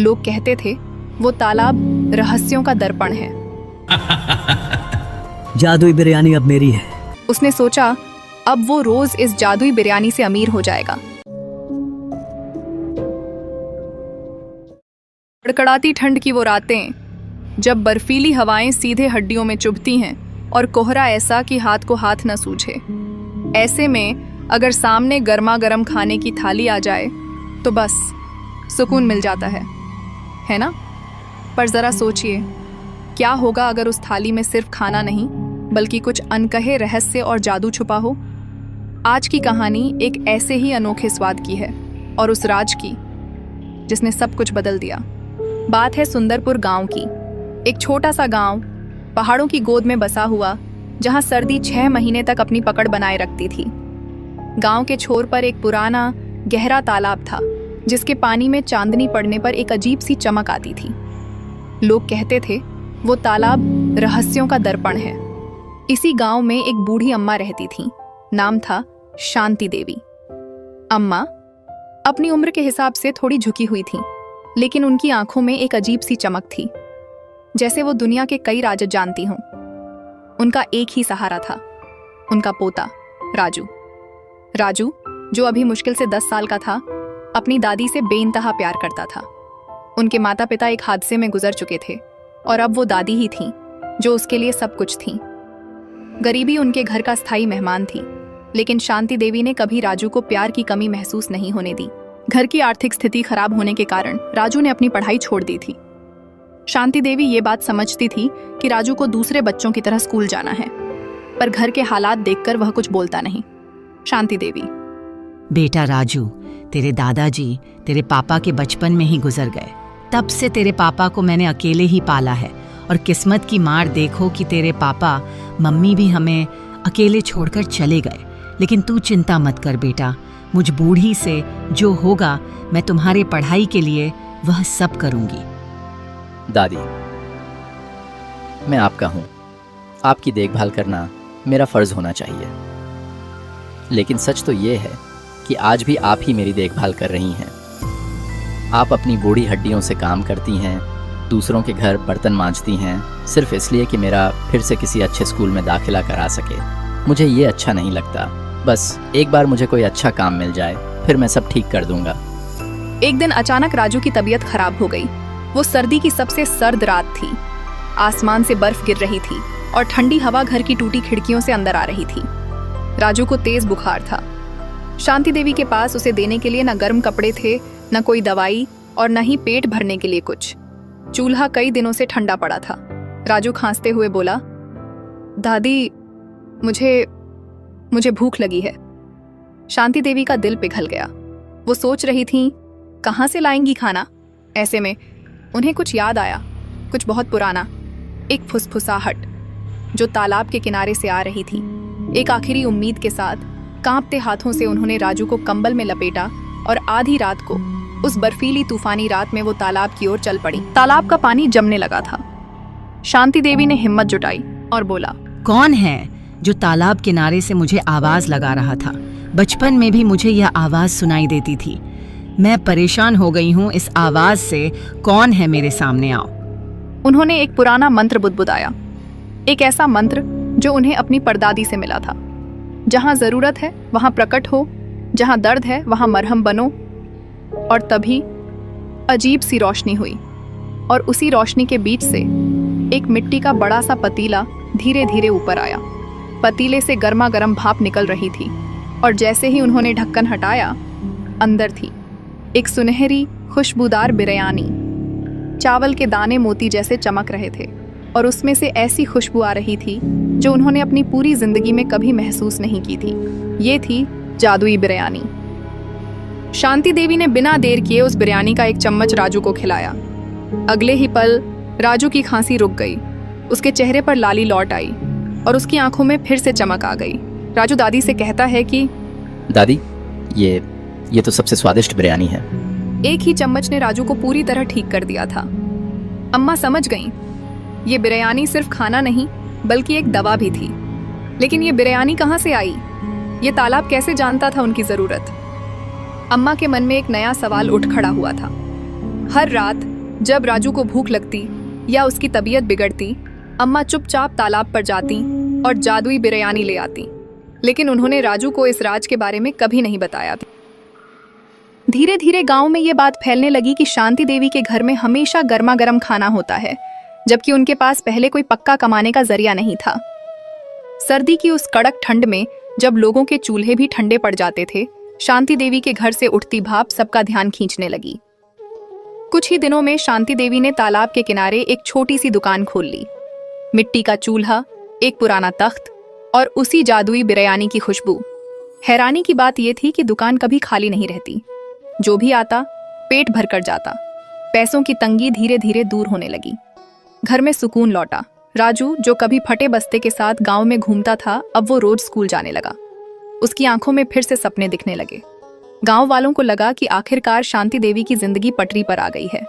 लोग कहते थे वो तालाब रहस्यों का दर्पण है। जादुई बिरयानी अब मेरी है। उसने सोचा अब वो रोज इस जादुई बिरयानी से अमीर हो जाएगा। कड़कड़ाती ठंड की वो रातें जब बर्फीली हवाएं सीधे हड्डियों में चुभती हैं और कोहरा ऐसा कि हाथ को हाथ न सूझे। ऐसे में अगर सामने गर्मा गर्म खाने की थाली आ जाए तो बस सुकून मिल जाता है ना? पर जरा सोचिए, क्या होगा अगर उस थाली में सिर्फ खाना नहीं बल्कि कुछ अनकहे रहस्य और जादू छुपा हो। आज की कहानी एक ऐसे ही अनोखे स्वाद की है और उस राज की जिसने सब कुछ बदल दिया। बात है सुंदरपुर गांव की। एक छोटा सा गांव पहाड़ों की गोद में बसा हुआ, जहां सर्दी 6 महीने तक अपनी पकड़ बनाए रखती थी। गांव के छोर पर एक पुराना गहरा तालाब था जिसके पानी में चांदनी पड़ने पर एक अजीब सी चमक आती थी। लोग कहते थे वो तालाब रहस्यों का दर्पण है। इसी गांव में एक बूढ़ी अम्मा रहती थी। नाम था शांति देवी। अम्मा अपनी उम्र के हिसाब से थोड़ी झुकी हुई थी, लेकिन उनकी आंखों में एक अजीब सी चमक थी, जैसे वो दुनिया के कई राज जानती हों। उनका एक ही सहारा था, उनका पोता राजू। राजू जो अभी मुश्किल से 10 साल का था, अपनी दादी से बेइंतहा प्यार करता था। उनके माता पिता एक हादसे में गुजर चुके थे और अब वो दादी ही थी जो उसके लिए सब कुछ थी। गरीबी उनके घर का स्थायी मेहमान थी, लेकिन शांति देवी ने कभी राजू को प्यार की कमी महसूस नहीं होने दी। घर की आर्थिक स्थिति खराब होने के कारण राजू ने अपनी पढ़ाई छोड़ दी थी। शांति देवी ये बात समझती थी कि राजू को दूसरे बच्चों की तरह स्कूल जाना है, पर घर के हालात देखकर वह कुछ बोलता नहीं। शांति देवी, बेटा राजू, तेरे दादाजी तेरे पापा के बचपन में ही गुजर गए। तब से तेरे पापा को मैंने अकेले ही पाला है और किस्मत की मार देखो कि तेरे पापा मम्मी भी हमें अकेले छोड़कर चले गए। लेकिन तू चिंता मत कर बेटा, मुझ बूढ़ी से जो होगा मैं तुम्हारे पढ़ाई के लिए वह सब करूंगी। दादी, मैं आपका हूँ, आपकी देखभाल करना मेरा फर्ज होना चाहिए। लेकिन सच तो ये है कि आज भी आप ही मेरी देखभाल कर रही हैं। आप अपनी बूढ़ी हड्डियों से काम करती हैं, दूसरों के घर बर्तन मांजती हैं, सिर्फ इसलिए कि मेरा फिर से किसी अच्छे स्कूल में दाखिला करा सके। मुझे ये अच्छा नहीं लगता। बस एक बार मुझे कोई अच्छा काम मिल जाए, फिर मैं सब ठीक कर दूंगा। एक दिन अचानक राजू की तबीयत खराब हो गई। वो सर्दी की सबसे सर्द रात थी। आसमान से बर्फ गिर रही थी और ठंडी हवा घर की टूटी खिड़कियों से अंदर आ रही थी। राजू को तेज बुखार था। शांति देवी के पास उसे देने के लिए न गर्म कपड़े थे, न कोई दवाई और न ही पेट भरने के लिए कुछ। चूल्हा कई दिनों से ठंडा पड़ा था। राजू खांसते हुए बोला, दादी, मुझे भूख लगी है। शांति देवी का दिल पिघल गया। वो सोच रही थी कहाँ से लाएंगी खाना। ऐसे में उन्हें कुछ याद आया, कुछ बहुत पुराना, एक फुसफुसाहट जो तालाब के किनारे से आ रही थी। एक आखिरी उम्मीद के साथ कांपते हाथों से उन्होंने राजू को कंबल में लपेटा और आधी रात को, उस बर्फीली तूफानी रात में वो तालाब की ओर चल पड़ी। तालाब का पानी जमने लगा था। शांति देवी ने हिम्मत जुटाई और बोला, कौन है जो तालाब किनारे से मुझे आवाज लगा रहा था? बचपन में भी मुझे यह आवाज सुनाई देती थी। मैं परेशान हो गई हूँ इस आवाज से। कौन है? मेरे सामने आओ। उन्होंने एक पुराना मंत्र बुदबुदाया, एक ऐसा मंत्र जो उन्हें अपनी परदादी से मिला था। जहां जरूरत है वहां प्रकट हो, जहां दर्द है वहां मरहम बनो। और तभी अजीब सी रोशनी हुई और उसी रोशनी के बीच से एक मिट्टी का बड़ा सा पतीला धीरे धीरे ऊपर आया। पतीले से गर्मा गर्म भाप निकल रही थी और जैसे ही उन्होंने ढक्कन हटाया, अंदर थी एक सुनहरी खुशबूदार बिरयानी। चावल के दाने मोती जैसे चमक रहे थे और उसमें से ऐसी खुशबू आ रही थी जो उन्होंने अपनी पूरी जिंदगी में कभी महसूस नहीं की थी। ये थी जादुई बिरयानी। शांति देवी ने बिना देर किए उस बिरयानी का एक चम्मच राजू को खिलाया। अगले ही पल राजू की खांसी रुक गई, उसके चेहरे पर लाली लौट आई और उसकी आंखों में फिर से चमक आ गई। राजू दादी से कहता है कि दादी, ये तो सबसे स्वादिष्ट बिरयानी है। एक ही चम्मच ने राजू को पूरी तरह ठीक कर दिया था। अम्मा समझ गईं, ये बिरयानी सिर्फ खाना नहीं बल्कि एक दवा भी थी। लेकिन ये बिरयानी कहाँ से आई? ये तालाब कैसे जानता था उनकी जरूरत? अम्मा के मन में एक नया सवाल उठ खड़ा हुआ था। हर रात जब राजू को भूख लगती या उसकी तबीयत बिगड़ती, अम्मा चुपचाप तालाब पर जाती और जादुई बिरयानी ले आती। लेकिन उन्होंने राजू को इस राज के बारे में कभी नहीं बताया। धीरे धीरे गांव में ये बात फैलने लगी कि शांति देवी के घर में हमेशा गर्मा गर्म खाना होता है, जबकि उनके पास पहले कोई पक्का कमाने का जरिया नहीं था। सर्दी की उस कड़क ठंड में जब लोगों के चूल्हे भी ठंडे पड़ जाते थे, शांति देवी के घर से उठती भाप सबका ध्यान खींचने लगी। कुछ ही दिनों में शांति देवी ने तालाब के किनारे एक छोटी सी दुकान खोल ली। मिट्टी का चूल्हा, एक पुराना तख्त और उसी जादुई बिरयानी की खुशबू। हैरानी की बात यह थी कि दुकान कभी खाली नहीं रहती। जो भी आता पेट भर कर जाता। पैसों की तंगी धीरे धीरे दूर होने लगी। घर में सुकून लौटा। राजू, जो कभी फटे बस्ते के साथ गांव में घूमता था, अब वो रोज स्कूल जाने लगा। उसकी आंखों में फिर से सपने दिखने लगे। गांव वालों को लगा कि आखिरकार शांति देवी की जिंदगी पटरी पर आ गई है।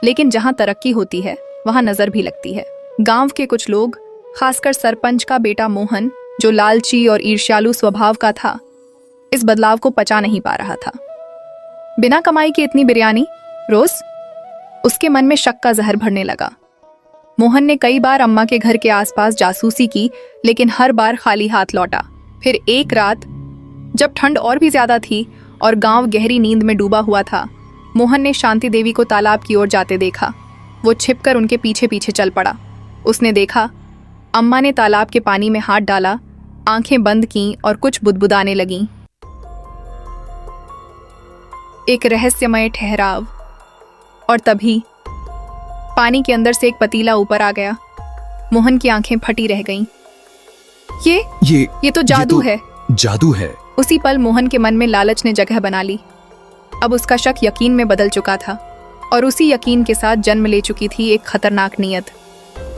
लेकिन जहां तरक्की होती है वहां नजर भी लगती है। गांव के कुछ लोग, खासकर सरपंच का बेटा मोहन, जो लालची और ईर्ष्यालु स्वभाव का था, इस बदलाव को पचा नहीं पा रहा था। बिना कमाई की इतनी बिरयानी रोज? उसके मन में शक का जहर भरने लगा। मोहन ने कई बार अम्मा के घर के आसपास जासूसी की, लेकिन हर बार खाली हाथ लौटा। फिर एक रात, जब ठंड और भी ज्यादा थी और गांव गहरी नींद में डूबा हुआ था, मोहन ने शांति देवी को तालाब की ओर जाते देखा। वो छिपकर उनके पीछे पीछे चल पड़ा। उसने देखा अम्मा ने तालाब के पानी में हाथ डाला, आंखें बंद की और कुछ बुदबुदाने लगीं। एक रहस्यमय ठहराव। और तभी पानी के अंदर से एक पतीला ऊपर आ गया। मोहन की आंखें फटी रह गईं। ये तो जादू है। जादू है। उसी पल मोहन के मन में लालच ने जगह बना ली। अब उसका शक यकीन में बदल चुका था और उसी यकीन के साथ जन्म ले चुकी थी एक खतरनाक नीयत।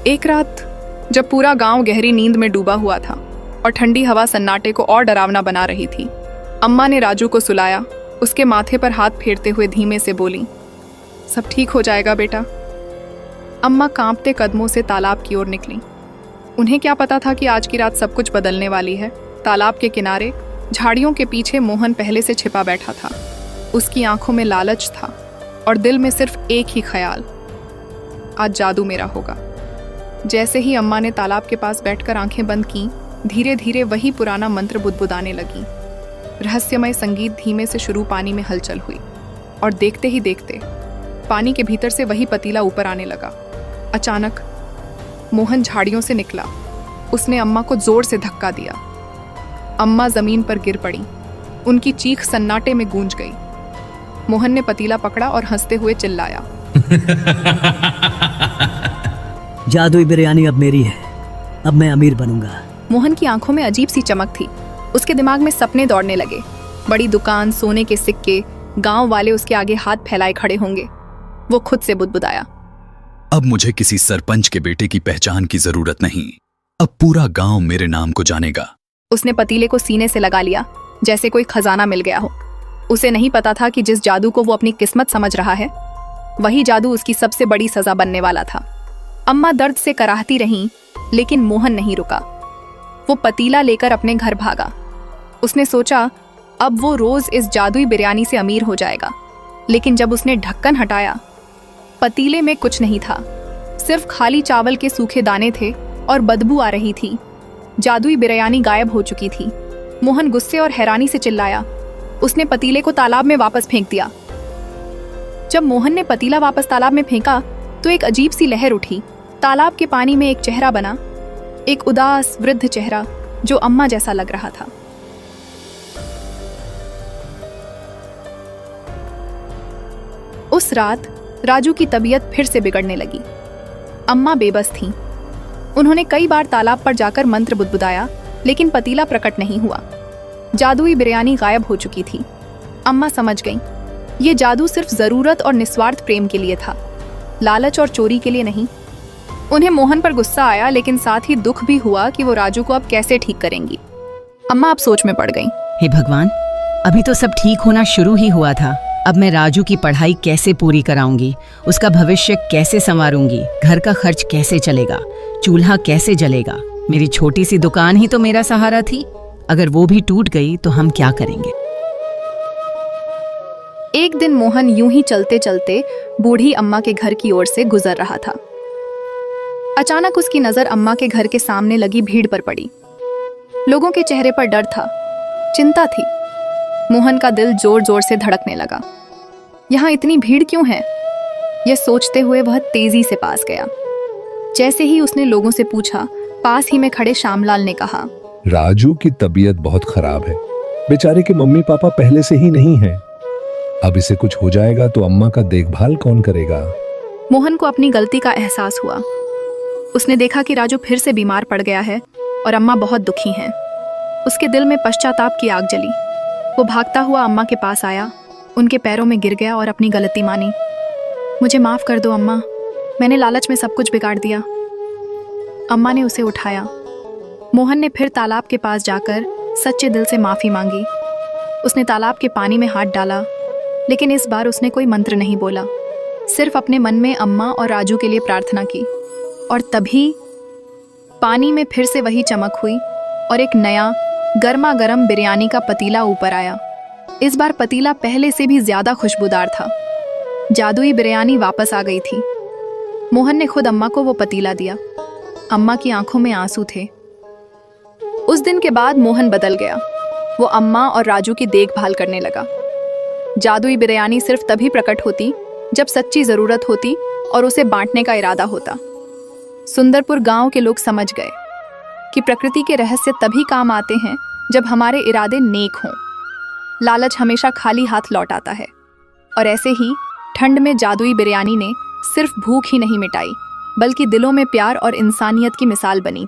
एक रात, जब पूरा गांव गहरी नींद में डूबा हुआ था और ठंडी हवा सन्नाटे को और डरावना बना रही थी, अम्मा ने राजू को सुलाया। उसके माथे पर हाथ फेरते हुए धीमे से बोली, सब ठीक हो जाएगा बेटा। अम्मा कांपते कदमों से तालाब की ओर निकली। उन्हें क्या पता था कि आज की रात सब कुछ बदलने वाली है। तालाब के किनारे झाड़ियों के पीछे मोहन पहले से छिपा बैठा था। उसकी आंखों में लालच था और दिल में सिर्फ एक ही ख्याल, आज जादू मेरा होगा। जैसे ही अम्मा ने तालाब के पास बैठकर आंखें बंद की, धीरे धीरे वही पुराना मंत्र बुदबुदाने लगी। रहस्यमय संगीत धीमे से शुरू पानी में हलचल हुई और देखते ही देखते पानी के भीतर से वही पतीला ऊपर आने लगा। अचानक मोहन झाड़ियों से निकला। उसने अम्मा को जोर से धक्का दिया। अम्मा जमीन पर गिर पड़ी। उनकी चीख सन्नाटे में गूंज गई। मोहन ने पतीला पकड़ा और हंसते हुए चिल्लाया, जादुई बिरयानी अब मेरी है। अब मैं अमीर बनूंगा। मोहन की आंखों में अजीब सी चमक थी। उसके दिमाग में सपने दौड़ने लगे। बड़ी दुकान, सोने के सिक्के, गांव वाले उसके आगे हाथ फैलाए खड़े होंगे। वो खुद से बुदबुदाया, अब मुझे किसी सरपंच के बेटे की पहचान की जरूरत नहीं। अब पूरा गांव मेरे नाम को जानेगा। उसने पतीले को सीने से लगा लिया, जैसे कोई खजाना मिल गया हो। उसे नहीं पता था कि जिस जादू को वो अपनी किस्मत समझ रहा है, वही जादू उसकी सबसे बड़ी सजा बनने वाला था। अम्मा दर्द से कराहती रहीं, लेकिन मोहन नहीं रुका। वो पतीला लेकर अपने घर भागा। उसने सोचा अब वो रोज इस जादुई बिरयानी से अमीर हो जाएगा। लेकिन जब उसने ढक्कन हटाया, पतीले में कुछ नहीं था। सिर्फ खाली चावल के सूखे दाने थे और बदबू आ रही थी। जादुई बिरयानी गायब हो चुकी थी। मोहन गुस्से और हैरानी से चिल्लाया। उसने पतीले को तालाब में वापस फेंक दिया। जब मोहन ने पतीला वापस तालाब में फेंका तो एक अजीब सी लहर उठी। तालाब के पानी में एक चेहरा बना, एक उदास वृद्ध चेहरा जो अम्मा जैसा लग रहा था। उस रात राजू की तबीयत फिर से बिगड़ने लगी। अम्मा बेबस थीं। उन्होंने कई बार तालाब पर जाकर मंत्र बुदबुदाया, लेकिन पतीला प्रकट नहीं हुआ। जादुई बिरयानी गायब हो चुकी थी। अम्मा समझ गईं, ये जादू सिर्फ जरूरत और निस्वार्थ प्रेम के लिए था, लालच और चोरी के लिए नहीं। उन्हें मोहन पर गुस्सा आया, लेकिन साथ ही दुख भी हुआ कि वो राजू को अब कैसे ठीक करेंगी। अम्मा अब सोच में पड़ गईं। हे भगवान, अभी तो सब ठीक होना शुरू ही हुआ था। अब मैं राजू की पढ़ाई कैसे पूरी कराऊंगी, उसका भविष्य कैसे संवारूंगी, घर का खर्च कैसे चलेगा, चूल्हा कैसे जलेगा। मेरी छोटी सी दुकान ही तो मेरा सहारा थी। अगर वो भी टूट गई तो हम क्या करेंगे। एक दिन मोहन यूं ही चलते चलते बूढ़ी अम्मा के घर की ओर से गुजर रहा था। अचानक उसकी नजर अम्मा के घर के सामने लगी भीड़ पर पड़ी। लोगों के चेहरे पर डर था, चिंता थी। मोहन का दिल जोर जोर से धड़कने लगा। यहाँ इतनी भीड़ क्यों है? यह सोचते हुए वह तेजी से पास गया। जैसे ही उसने लोगों से पूछा, पास ही में खड़े श्यामलाल ने कहा, राजू की तबीयत बहुत खराब है। बेचारे के मम्मी पापा पहले से ही नहीं हैं। अब इसे कुछ हो जाएगा तो अम्मा का देखभाल कौन करेगा? मोहन को अपनी गलती का एहसास हुआ। उसने देखा कि राजू फिर से बीमार पड़ गया है और अम्मा बहुत दुखी हैं। उसके दिल में पश्चाताप की आग जली। वो भागता हुआ अम्मा के पास आया, उनके पैरों में गिर गया और अपनी गलती मानी। मुझे माफ कर दो अम्मा, मैंने लालच में सब कुछ बिगाड़ दिया। अम्मा ने उसे उठाया। मोहन ने फिर तालाब के पास जाकर सच्चे दिल से माफी मांगी। उसने तालाब के पानी में हाथ डाला, लेकिन इस बार उसने कोई मंत्र नहीं बोला, सिर्फ अपने मन में अम्मा और राजू के लिए प्रार्थना की। और तभी पानी में फिर से वही चमक हुई और एक नया गर्मा गर्म बिरयानी का पतीला ऊपर आया। इस बार पतीला पहले से भी ज्यादा खुशबूदार था। जादुई बिरयानी वापस आ गई थी। मोहन ने खुद अम्मा को वो पतीला दिया। अम्मा की आंखों में आंसू थे। उस दिन के बाद मोहन बदल गया। वो अम्मा और राजू की देखभाल करने लगा। जादुई बिरयानी सिर्फ तभी प्रकट होती जब सच्ची जरूरत होती और उसे बांटने का इरादा होता। सुंदरपुर गांव के लोग समझ गए कि प्रकृति के रहस्य तभी काम आते हैं जब हमारे इरादे नेक हों। लालच हमेशा खाली हाथ लौट आता है। और ऐसे ही ठंड में जादुई बिरयानी ने सिर्फ भूख ही नहीं मिटाई, बल्कि दिलों में प्यार और इंसानियत की मिसाल बनी।